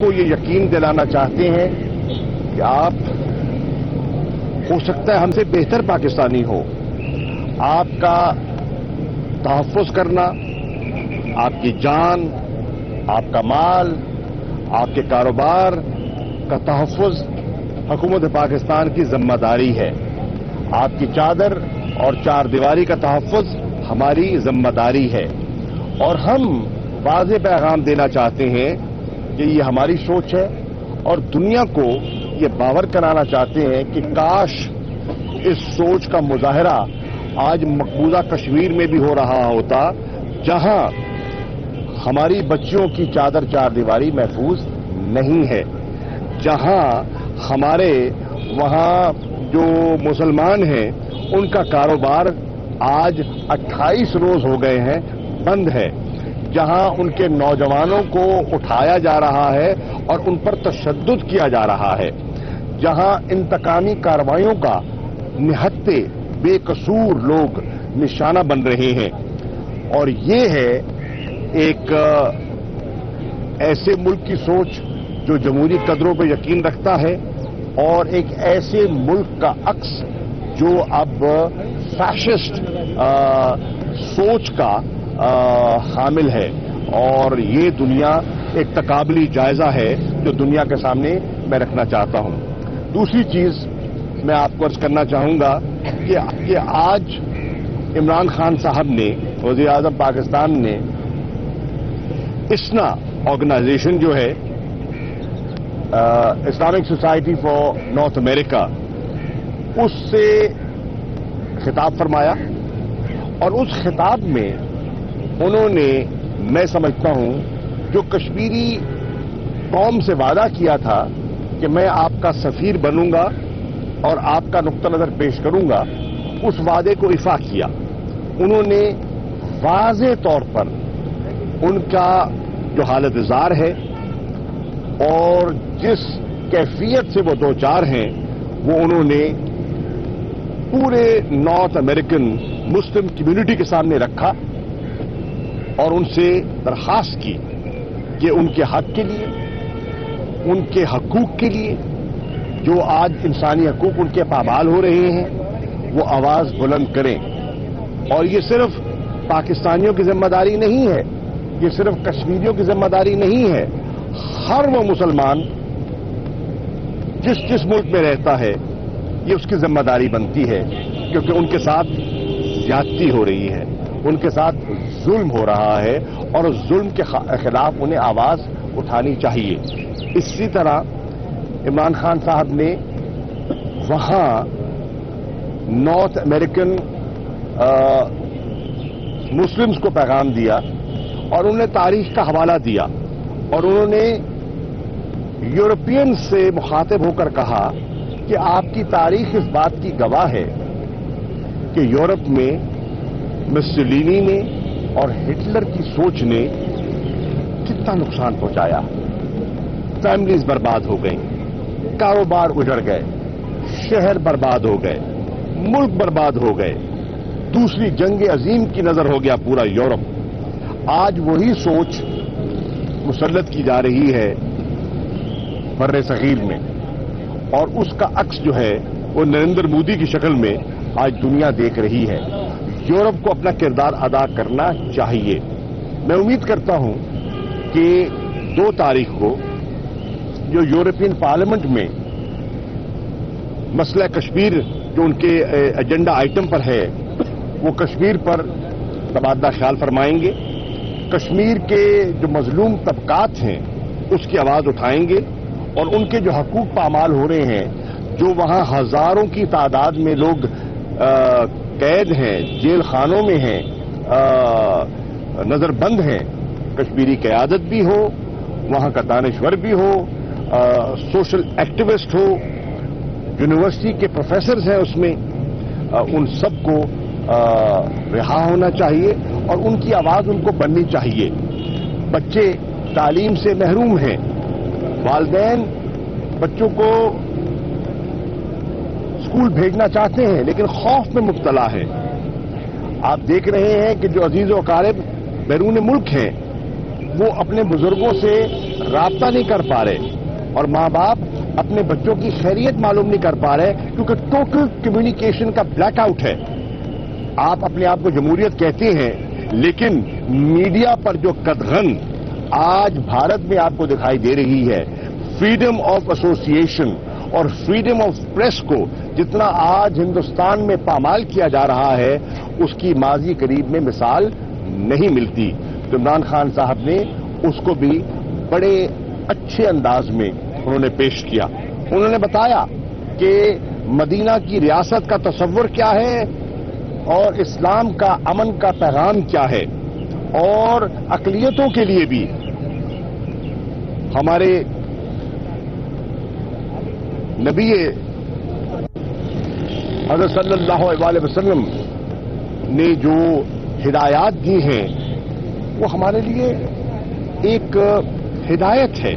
کو یہ یقین دلانا چاہتے ہیں کہ آپ ہو سکتا ہے ہم سے بہتر پاکستانی ہو. آپ کا تحفظ کرنا، آپ کی جان، آپ کا مال، آپ کے کاروبار کا تحفظ حکومت پاکستان کی ذمہ داری ہے. آپ کی چادر اور چار دیواری کا تحفظ ہماری ذمہ داری ہے. اور ہم واضح پیغام دینا چاہتے ہیں کہ یہ ہماری سوچ ہے اور دنیا کو یہ باور کرانا چاہتے ہیں کہ کاش اس سوچ کا مظاہرہ آج مقبوضہ کشمیر میں بھی ہو رہا ہوتا، جہاں ہماری بچیوں کی چادر چار دیواری محفوظ نہیں ہے، جہاں ہمارے وہاں جو مسلمان ہیں ان کا کاروبار آج 28 روز ہو گئے ہیں بند ہے، جہاں ان کے نوجوانوں کو اٹھایا جا رہا ہے اور ان پر تشدد کیا جا رہا ہے، جہاں انتقامی کارروائیوں کا نہتے بے قصور لوگ نشانہ بن رہے ہیں. اور یہ ہے ایک ایسے ملک کی سوچ جو جمہوری قدروں پہ یقین رکھتا ہے، اور ایک ایسے ملک کا عکس جو اب فیشسٹ سوچ کا حامل ہے. اور یہ دنیا ایک تقابلی جائزہ ہے جو دنیا کے سامنے میں رکھنا چاہتا ہوں. دوسری چیز میں آپ کو عرض کرنا چاہوں گا کہ آج عمران خان صاحب نے، وزیر اعظم پاکستان نے، اسنا آرگنائزیشن جو ہے اسلامک سوسائٹی فار نارتھ امریکہ، اس سے خطاب فرمایا. اور اس خطاب میں انہوں نے، میں سمجھتا ہوں، جو کشمیری قوم سے وعدہ کیا تھا کہ میں آپ کا سفیر بنوں گا اور آپ کا نقطہ نظر پیش کروں گا، اس وعدے کو ایفا کیا. انہوں نے واضح طور پر ان کا جو حالت زار ہے اور جس کیفیت سے وہ دوچار ہیں وہ انہوں نے پورے نارتھ امریکن مسلم کمیونٹی کے سامنے رکھا اور ان سے درخواست کی کہ ان کے حق کے لیے، ان کے حقوق کے لیے، جو آج انسانی حقوق ان کے پامال ہو رہے ہیں، وہ آواز بلند کریں. اور یہ صرف پاکستانیوں کی ذمہ داری نہیں ہے، یہ صرف کشمیریوں کی ذمہ داری نہیں ہے. ہر وہ مسلمان جس ملک میں رہتا ہے یہ اس کی ذمہ داری بنتی ہے، کیونکہ ان کے ساتھ زیادتی ہو رہی ہے، ان کے ساتھ ظلم ہو رہا ہے اور اس ظلم کے خلاف انہیں آواز اٹھانی چاہیے. اسی طرح عمران خان صاحب نے وہاں نارتھ امریکن مسلمز کو پیغام دیا اور انہوں نے تاریخ کا حوالہ دیا، اور انہوں نے یورپین سے مخاطب ہو کر کہا کہ آپ کی تاریخ اس بات کی گواہ ہے کہ یورپ میں مسولینی نے اور ہٹلر کی سوچ نے کتنا نقصان پہنچایا. فیملیز برباد ہو گئیں، کاروبار اجڑ گئے، شہر برباد ہو گئے، ملک برباد ہو گئے، دوسری جنگ عظیم کی نظر ہو گیا پورا یورپ. آج وہی سوچ مسلط کی جا رہی ہے بر صغیر میں، اور اس کا عکس جو ہے وہ نریندر مودی کی شکل میں آج دنیا دیکھ رہی ہے. یورپ کو اپنا کردار ادا کرنا چاہیے. میں امید کرتا ہوں کہ 2 تاریخ کو جو یورپین پارلیمنٹ میں مسئلہ کشمیر جو ان کے ایجنڈا آئٹم پر ہے، وہ کشمیر پر تبادلہ خیال فرمائیں گے. کشمیر کے جو مظلوم طبقات ہیں اس کی آواز اٹھائیں گے، اور ان کے جو حقوق پامال ہو رہے ہیں، جو وہاں ہزاروں کی تعداد میں لوگ قید ہیں، جیل خانوں میں ہیں، نظر بند ہیں، کشمیری قیادت بھی ہو، وہاں کا دانشور بھی ہو، سوشل ایکٹیوسٹ ہو، یونیورسٹی کے پروفیسرز ہیں اس میں، ان سب کو رہا ہونا چاہیے اور ان کی آواز ان کو بننی چاہیے. بچے تعلیم سے محروم ہیں، والدین بچوں کو اسکول بھیجنا چاہتے ہیں لیکن خوف میں مبتلا ہے. آپ دیکھ رہے ہیں کہ جو عزیز و اقارب بیرون ملک ہیں وہ اپنے بزرگوں سے رابطہ نہیں کر پا رہے اور ماں باپ اپنے بچوں کی خیریت معلوم نہیں کر پا رہے کیونکہ ٹوٹل کمیونیکیشن کا بلیک آؤٹ ہے. آپ اپنے آپ کو جمہوریت کہتے ہیں لیکن میڈیا پر جو قدغن آج بھارت میں آپ کو دکھائی دے رہی ہے، فریڈم آف ایسوسیشن اور فریڈم آف پریس کو جتنا آج ہندوستان میں پامال کیا جا رہا ہے اس کی ماضی قریب میں مثال نہیں ملتی. تو عمران خان صاحب نے اس کو بھی بڑے اچھے انداز میں انہوں نے پیش کیا. انہوں نے بتایا کہ مدینہ کی ریاست کا تصور کیا ہے اور اسلام کا امن کا پیغام کیا ہے، اور اقلیتوں کے لیے بھی ہمارے نبی حضرت صلی اللہ علیہ وسلم نے جو ہدایات دی ہیں وہ ہمارے لیے ایک ہدایت ہے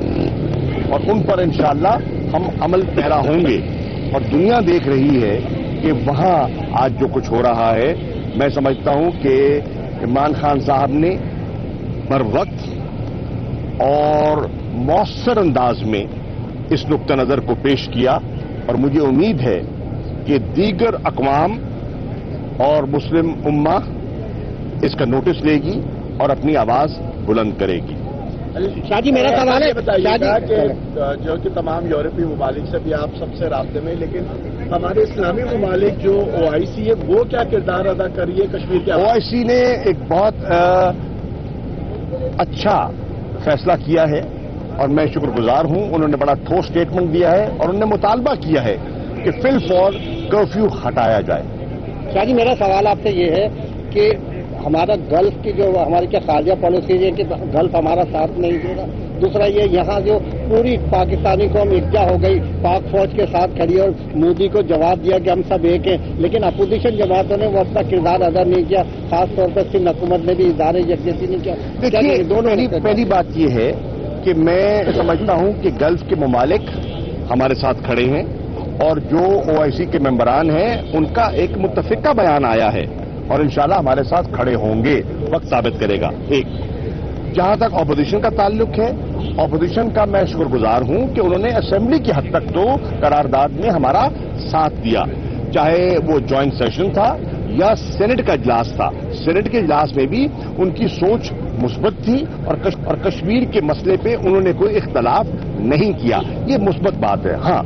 اور ان پر انشاءاللہ ہم عمل پیرا ہوں گے. اور دنیا دیکھ رہی ہے کہ وہاں آج جو کچھ ہو رہا ہے، میں سمجھتا ہوں کہ عمران خان صاحب نے بر وقت اور مؤثر انداز میں اس نقطہ نظر کو پیش کیا اور مجھے امید ہے کہ دیگر اقوام اور مسلم امہ اس کا نوٹس لے گی اور اپنی آواز بلند کرے گی. شاہ جی میرا سوال ہے بتائیے گا کہ جو کہ تمام یورپی ممالک سے بھی آپ سب سے رابطے میں، لیکن ہمارے اسلامی ممالک جو OIC ہے وہ کیا کردار ادا کر رہی ہے کشمیر کے؟ OIC نے ایک بہت اچھا فیصلہ کیا ہے اور میں شکر گزار ہوں. انہوں نے بڑا ٹھوس سٹیٹمنٹ دیا ہے اور انہوں نے مطالبہ کیا ہے کہ فی الفور کرفیو ہٹایا جائے. شاہ جی میرا سوال آپ سے یہ ہے کہ ہمارا گلف کی جو ہماری کیا خارجہ پالیسی ہے کہ گلف ہمارا ساتھ نہیں دے گا. دوسرا یہ یہاں جو پوری پاکستانی قوم یکجا ہو گئی، پاک فوج کے ساتھ کھڑی اور مودی کو جواب دیا کہ ہم سب ایک ہیں، لیکن اپوزیشن جماعتوں نے وہ اپنا کردار ادا نہیں کیا، خاص طور پر سندھ حکومت نے بھی ادارے یکجہتی نہیں کیا. دیکھیے پہلی بات یہ ہے کہ میں سمجھتا ہوں کہ گلف کے ممالک ہمارے ساتھ کھڑے ہیں اور جو OIC کے ممبران ہیں ان کا ایک متفقہ بیان آیا ہے اور انشاءاللہ ہمارے ساتھ کھڑے ہوں گے، وقت ثابت کرے گا. ایک جہاں تک اپوزیشن کا تعلق ہے، اپوزیشن کا میں شکر گزار ہوں کہ انہوں نے اسمبلی کی حد تک تو قرارداد میں ہمارا ساتھ دیا، چاہے وہ جوائنٹ سیشن تھا یا سینٹ کا اجلاس تھا. سینٹ کے اجلاس میں بھی ان کی سوچ مثبت تھی اور کشمیر کے مسئلے پہ انہوں نے کوئی اختلاف نہیں کیا. یہ مثبت بات ہے. ہاں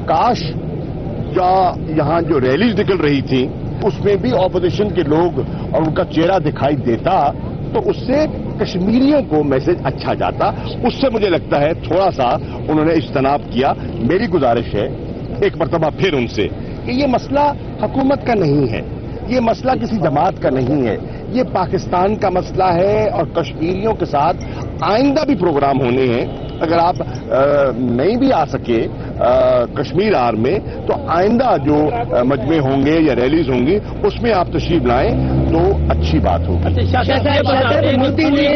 کاش یہاں جو ریلیز نکل رہی تھی اس میں بھی اپوزیشن کے لوگ اور ان کا چہرہ دکھائی دیتا تو اس سے کشمیریوں کو میسج اچھا جاتا. اس سے مجھے لگتا ہے تھوڑا سا انہوں نے اجتناب کیا. میری گزارش ہے ایک مرتبہ پھر ان سے کہ یہ مسئلہ حکومت کا نہیں ہے، یہ مسئلہ کسی جماعت کا نہیں ہے، یہ پاکستان کا مسئلہ ہے اور کشمیریوں کے ساتھ آئندہ بھی پروگرام ہونے ہیں. اگر آپ نہیں بھی آ سکے کشمیر آر میں تو آئندہ جو مجمع ہوں گے یا ریلیز ہوں گی اس میں آپ تشریف لائیں تو اچھی بات ہوگی. مودی نے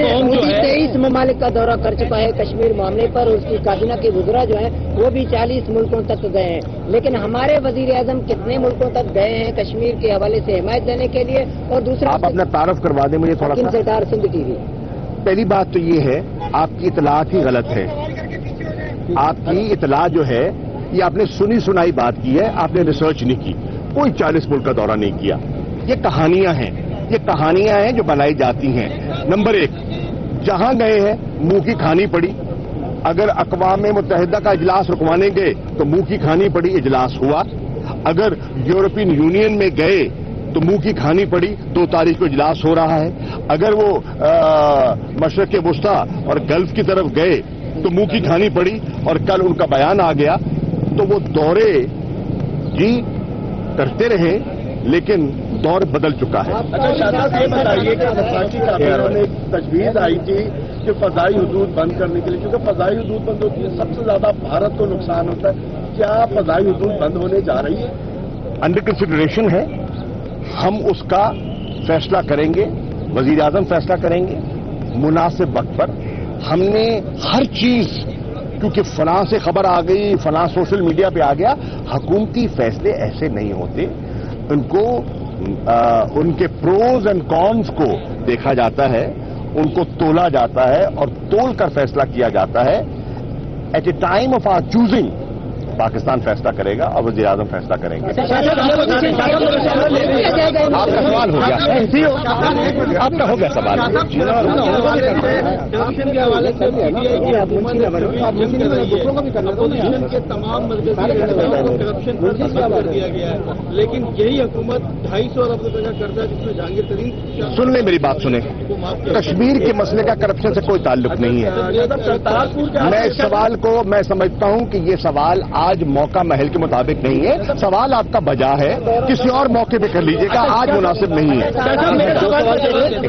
23 ممالک کا دورہ کر چکا ہے کشمیر معاملے پر. اس کی کابینہ کے وزراء جو ہیں وہ بھی 40 ملکوں تک گئے ہیں، لیکن ہمارے وزیر اعظم کتنے ملکوں تک گئے ہیں کشمیر کے حوالے سے حمایت دینے کے لیے؟ اور دوسرا آپ اپنا تعارف کروا دیں مجھے تھوڑا سا. سردار سندھ ٹی وی. پہلی بات تو یہ ہے آپ کی اطلاعات ہی غلط ہے. آپ کی اطلاع جو ہے یہ آپ نے سنی سنائی بات کی ہے، آپ نے ریسرچ نہیں کی. کوئی 40 ملک کا دورہ نہیں کیا. یہ کہانیاں ہیں جو بنائی جاتی ہیں. نمبر 1 جہاں گئے ہیں منہ کی کھانی پڑی. اگر اقوام متحدہ کا اجلاس رکوانے گئے تو منہ کی کھانی پڑی، اجلاس ہوا. اگر یورپین یونین میں گئے تو منہ کی کھانی پڑی، 2 تاریخ کو اجلاس ہو رہا ہے. اگر وہ مشرق وسطیٰ اور گلف کی طرف گئے تو منہ کی کھانی پڑی اور کل ان کا بیان آ گیا. تو وہ دورے جی کرتے رہے لیکن دور بدل چکا ہے. اچھا یہ بتائیے کہ وفاقی کابینہ میں ایک تجویز آئی تھی کہ فضائی حدود بند کرنے کے لیے، کیونکہ فضائی حدود بند ہوتی ہے سب سے زیادہ بھارت کو نقصان ہوتا ہے. کیا فضائی حدود بند ہونے جا رہی ہے؟ انڈر کنسیڈریشن ہے. ہم اس کا فیصلہ کریں گے، وزیر اعظم فیصلہ کریں گے مناسب وقت پر. ہم نے ہر چیز کیونکہ فلاں سے خبر آ گئی، فلاں سوشل میڈیا پہ آ گیا. حکومتی فیصلے ایسے نہیں ہوتے. ان کو ان کے پروز اینڈ کونز کو دیکھا جاتا ہے ان کو تولا جاتا ہے اور تول کر فیصلہ کیا جاتا ہے. At a time of our choosing Pakistan فیصلہ کرے گا اور وزیر اعظم فیصلہ کریں گے. آپ کا سوال ہو گیا, آپ کا ہو گیا سوال. کرپشن کے حوالے سے اپوزیشن کے تمام کرپشن پر کر دیا گیا ہے, لیکن یہی حکومت 250 ارب روپے کا قرضہ جس میں جہانگیر ترین سن لیں میری بات سنیں, کشمیر کے مسئلے کا کرپشن سے کوئی تعلق نہیں ہے. میں اس سوال کو میں سمجھتا ہوں کہ یہ سوال آج موقع محل کے مطابق نہیں ہے. سوال آپ کا بجا ہے, کسی اور موقع پہ کر لیجیے گا, آج مناسب نہیں ہے.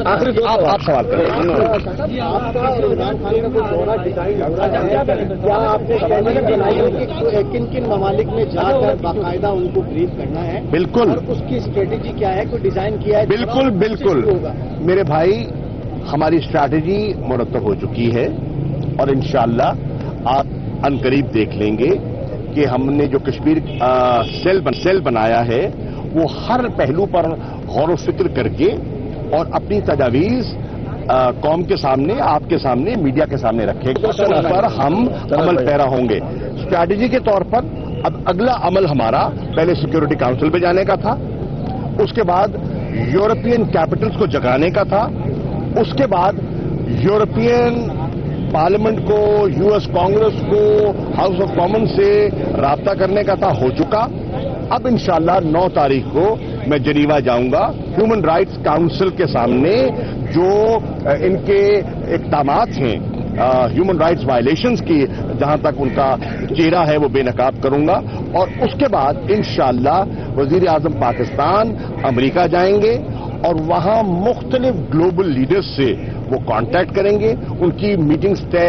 آپ سوال کریں. کیا آپ نے کن کن ممالک میں جا کر باقاعدہ ان کو بریف کرنا ہے؟ بالکل. اور اس کی اسٹریٹجی کیا ہے, کوئی ڈیزائن کیا ہے؟ بالکل بالکل میرے بھائی, ہماری اسٹریٹجی مرتب ہو چکی ہے اور انشاءاللہ آپ عنقریب دیکھ لیں گے کہ ہم نے جو کشمیر سیل بنایا ہے وہ ہر پہلو پر غور و فکر کر کے اور اپنی تجاویز قوم کے سامنے, آپ کے سامنے, میڈیا کے سامنے رکھے گا. اس پر ہم عمل پیرا ہوں گے. اسٹریٹجی کے طور پر اب اگلا عمل ہمارا پہلے سیکیورٹی کاؤنسل پہ جانے کا تھا, اس کے بعد یورپین کیپٹلز کو جگانے کا تھا, اس کے بعد یورپین پارلیمنٹ کو, یو ایس کانگریس کو, ہاؤس آف کامن سے رابطہ کرنے کا تھا, ہو چکا. اب انشاءاللہ 9 تاریخ کو میں جنیوا جاؤں گا. ہیومن رائٹس کاؤنسل کے سامنے جو ان کے اقدامات ہیں ہیومن رائٹس وائلیشنز کی, جہاں تک ان کا چہرہ ہے وہ بے نقاب کروں گا. اور اس کے بعد انشاءاللہ وزیر اعظم پاکستان امریکہ جائیں گے اور وہاں مختلف گلوبل لیڈرز سے وہ کانٹیکٹ کریں گے. ان کی میٹنگز طے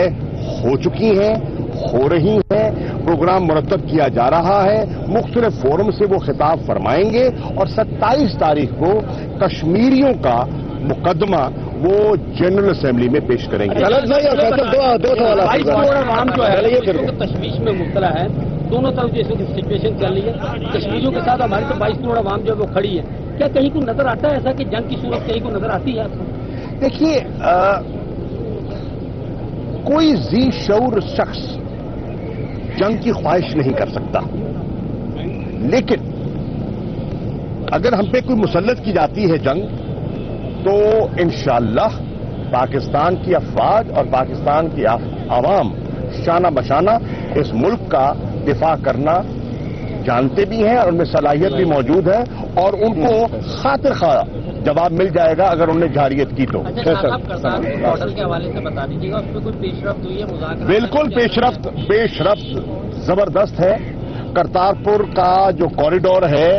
ہو چکی ہیں, ہو رہی ہیں, پروگرام مرتب کیا جا رہا ہے, مختلف فورم سے وہ خطاب فرمائیں گے اور 27 تاریخ کو کشمیریوں کا مقدمہ وہ جنرل اسمبلی میں پیش کریں گے. دو سوالات. عوام جو ہے تشویش میں مبتلا ہے, دونوں طرف جیسے سچویشن چل رہی ہے, کشمیریوں کے ساتھ ہماری تو 22 کروڑ عوام جو ہے وہ کھڑی ہے. کیا کہیں کو نظر آتا ہے ایسا کہ جنگ کی صورت کہیں کو نظر آتی ہے؟ دیکھیے, کوئی ذی شعور شخص جنگ کی خواہش نہیں کر سکتا, لیکن اگر ہم پہ کوئی مسلط کی جاتی ہے جنگ تو انشاءاللہ پاکستان کی افواج اور پاکستان کی عوام شانہ بشانہ اس ملک کا دفاع کرنا جانتے بھی ہیں اور ان میں صلاحیت بھی موجود ہے اور ان کو خاطر خواہ جواب مل جائے گا اگر انہوں نے جارحیت کی تو. آرڈر کے حوالے سے بتا دیجیے گا, اس پہ کوئی پیش رفت ہوئی ہے؟ مذاکرات بالکل پیش رفت زبردست ہے. کرتارپور کا جو کوریڈور ہے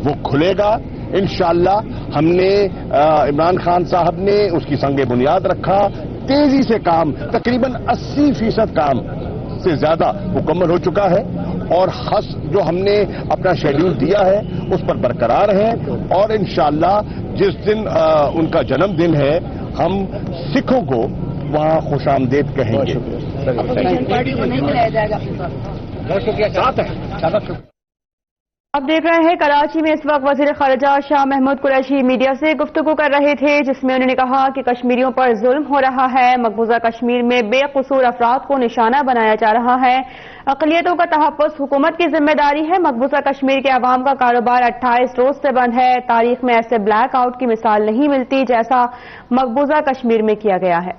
وہ کھلے گا انشاءاللہ. ہم نے عمران خان صاحب نے اس کی سنگ بنیاد رکھا, تیزی سے کام, تقریباً 80% کام سے زیادہ مکمل ہو چکا ہے اور جو ہم نے اپنا شیڈیول دیا ہے اس پر برقرار ہیں اور انشاءاللہ جس دن ان کا جنم دن ہے ہم سکھوں کو وہاں خوش آمدید کہیں گے. بہت شکریہ. آپ دیکھ رہے ہیں کراچی میں اس وقت وزیر خارجہ شاہ محمود قریشی میڈیا سے گفتگو کر رہے تھے, جس میں انہوں نے کہا کہ کشمیریوں پر ظلم ہو رہا ہے, مقبوضہ کشمیر میں بے قصور افراد کو نشانہ بنایا جا رہا ہے, اقلیتوں کا تحفظ حکومت کی ذمہ داری ہے, مقبوضہ کشمیر کے عوام کا کاروبار 28 روز سے بند ہے, تاریخ میں ایسے بلیک آؤٹ کی مثال نہیں ملتی جیسا مقبوضہ کشمیر میں کیا گیا ہے.